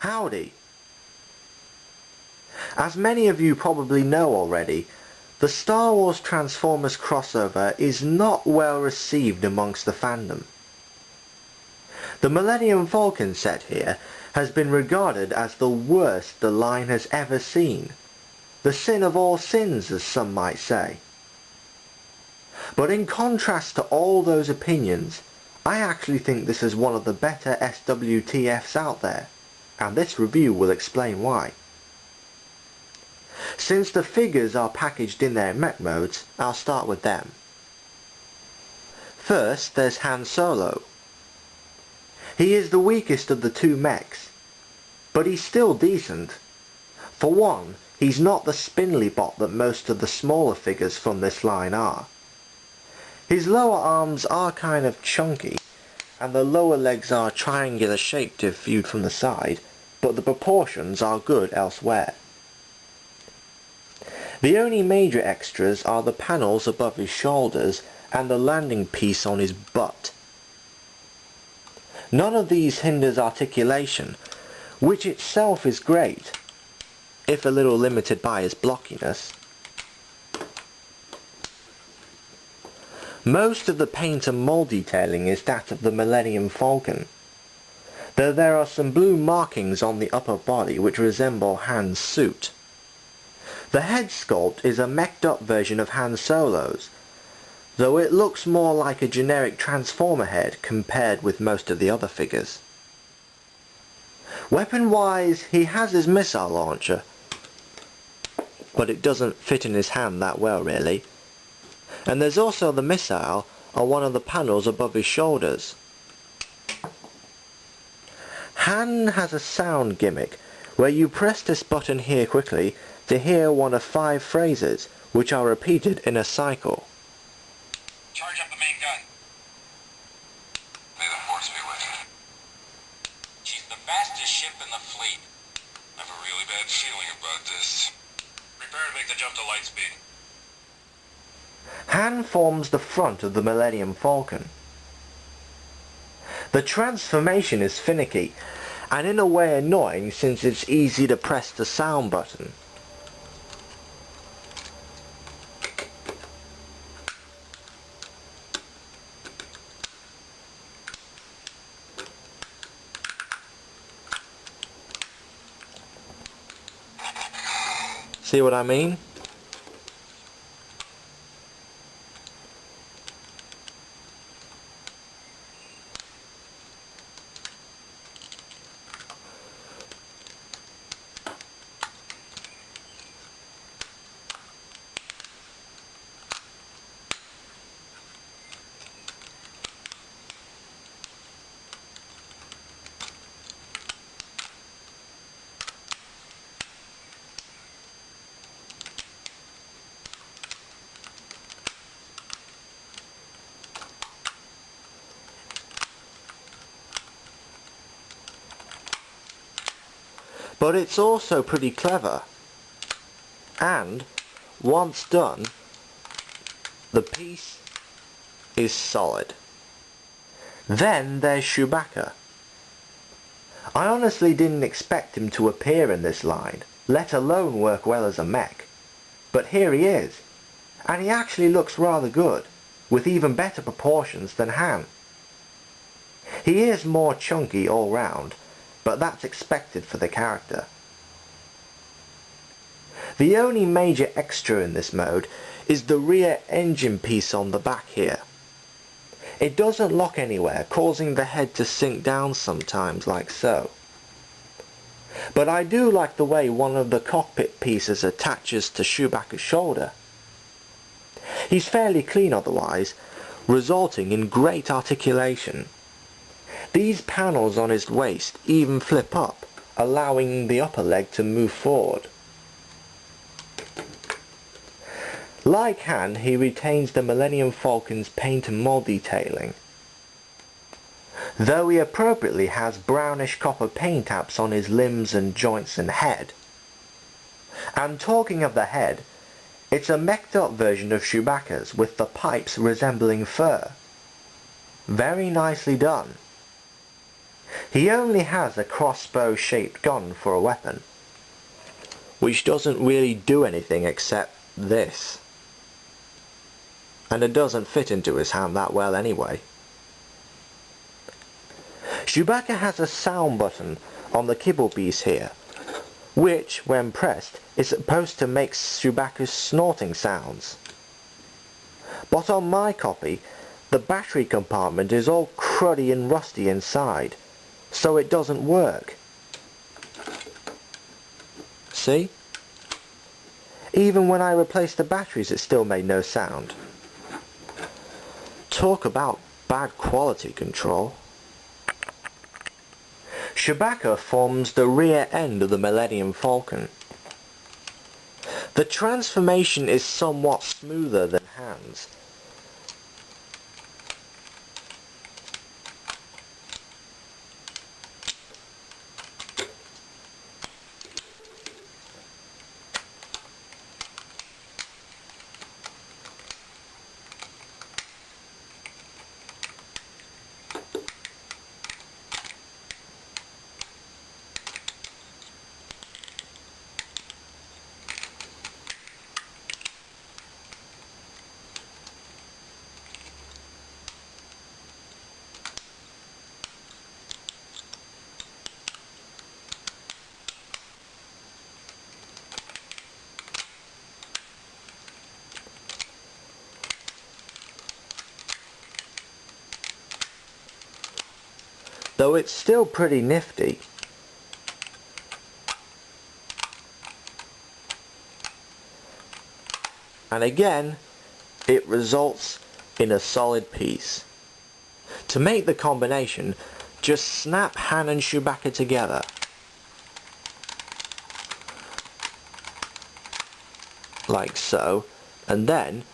Howdy! As many of you probably know already, the Star Wars Transformers crossover is not well received amongst the fandom. The Millennium Falcon set here has been regarded as the worst the line has ever seen. The sin of all sins, as some might say. But in contrast to all those opinions, I actually think this is one of the better SWTFs out there, and this review will explain why. Since the figures are packaged in their mech modes, I'll start with them. First, there's Han Solo. He is the weakest of the two mechs, but he's still decent. For one, he's not the spindly bot that most of the smaller figures from this line are. His lower arms are kind of chunky, and the lower legs are triangular shaped if viewed from the side, but the proportions are good elsewhere. The only major extras are the panels above his shoulders and the landing piece on his butt. None of these hinders articulation, which itself is great, if a little limited by his blockiness. Most of the paint and mold detailing is that of the Millennium Falcon, though there are some blue markings on the upper body which resemble Han's suit. The head sculpt is a meched up version of Han Solo's, though it looks more like a generic Transformer head compared with most of the other figures. Weapon-wise, he has his missile launcher, but it doesn't fit in his hand that well really. And there's also the missile on one of the panels above his shoulders. Han has a sound gimmick where you press this button here quickly to hear one of 5 phrases which are repeated in a cycle. Charge up the main gun. May the force be with you. She's the fastest ship in the fleet. I have a really bad feeling about this. Prepare to make the jump to light speed. Han forms the front of the Millennium Falcon. The transformation is finicky, and in a way annoying since it's easy to press the sound button. See what I mean? But it's also pretty clever, and once done, the piece is solid. Then there's Chewbacca. I honestly didn't expect him to appear in this line, let alone work well as a mech, but here he is, and he actually looks rather good, with even better proportions than Han. He is more chunky all round, but that's expected for the character. The only major extra in this mode is the rear engine piece on the back here. It doesn't lock anywhere, causing the head to sink down sometimes like so. But I do like the way one of the cockpit pieces attaches to Chewbacca's shoulder. He's fairly clean otherwise, resulting in great articulation. These panels on his waist even flip up, allowing the upper leg to move forward. Like Han, he retains the Millennium Falcon's paint and mold detailing, though he appropriately has brownish copper paint apps on his limbs and joints and head. And talking of the head, it's a meched up version of Chewbacca's with the pipes resembling fur. Very nicely done. He only has a crossbow-shaped gun for a weapon, which doesn't really do anything except this. And it doesn't fit into his hand that well anyway. Chewbacca has a sound button on the kibble piece here, which, when pressed, is supposed to make Chewbacca's snorting sounds. But on my copy, the battery compartment is all cruddy and rusty inside, so it doesn't work. See? Even when I replaced the batteries, it still made no sound. Talk about bad quality control. Chewbacca forms the rear end of the Millennium Falcon. The transformation is somewhat smoother than Han's. Though it's still pretty nifty. And again, it results in a solid piece. To make the combination, just snap Han and Chewbacca together. Like so, and then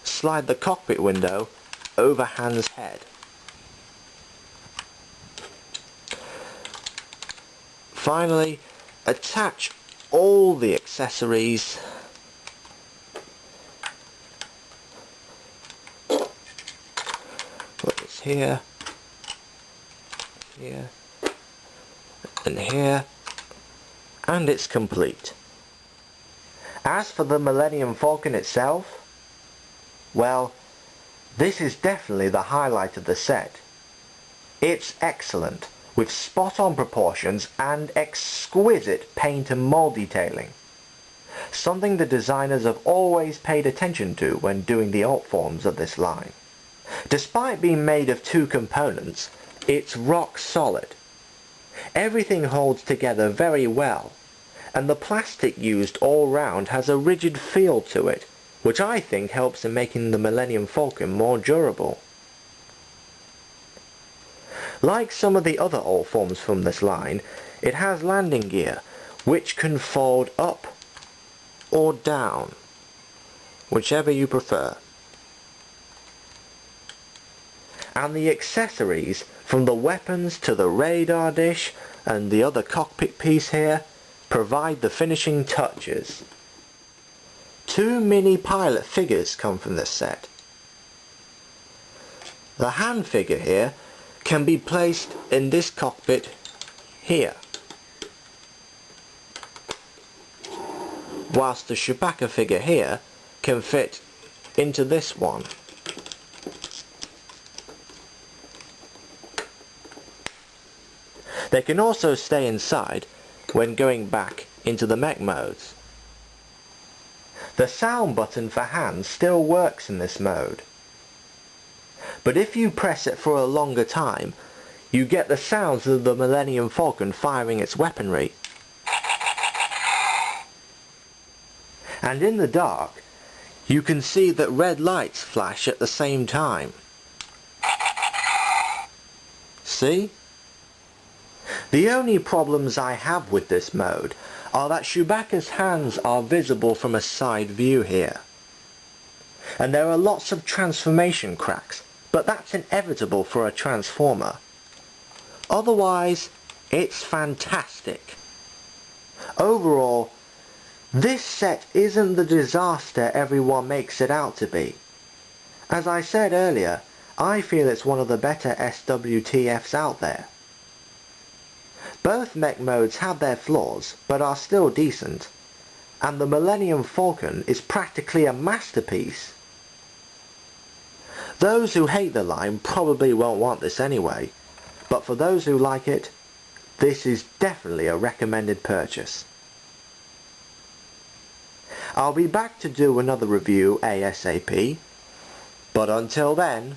slide the cockpit window over Han's head. Finally, attach all the accessories put this here, here, and here, and it's complete. As for the Millennium Falcon itself, well, this is definitely the highlight of the set. It's excellent, with spot-on proportions and exquisite paint and mold detailing. Something the designers have always paid attention to when doing the alt forms of this line. Despite being made of two components, it's rock solid. Everything holds together very well, and the plastic used all round has a rigid feel to it, which I think helps in making the Millennium Falcon more durable. Like some of the other alt forms from this line, it has landing gear, which can fold up or down, whichever you prefer. And the accessories, from the weapons to the radar dish and the other cockpit piece here, provide the finishing touches. 2 mini pilot figures come from this set. The hand figure here can be placed in this cockpit here, whilst the Chewbacca figure here can fit into this one. They can also stay inside when going back into the mech modes. The sound button for Han still works in this mode, but if you press it for a longer time, you get the sounds of the Millennium Falcon firing its weaponry. And in the dark, you can see that red lights flash at the same time. See? The only problems I have with this mode are that Chewbacca's hands are visible from a side view here. And there are lots of transformation cracks, but that's inevitable for a Transformer. Otherwise, it's fantastic. Overall, this set isn't the disaster everyone makes it out to be. As I said earlier, I feel it's one of the better SWTFs out there. Both mech modes have their flaws, but are still decent, and the Millennium Falcon is practically a masterpiece. Those who hate the line probably won't want this anyway, but for those who like it, this is definitely a recommended purchase. I'll be back to do another review ASAP, but until then,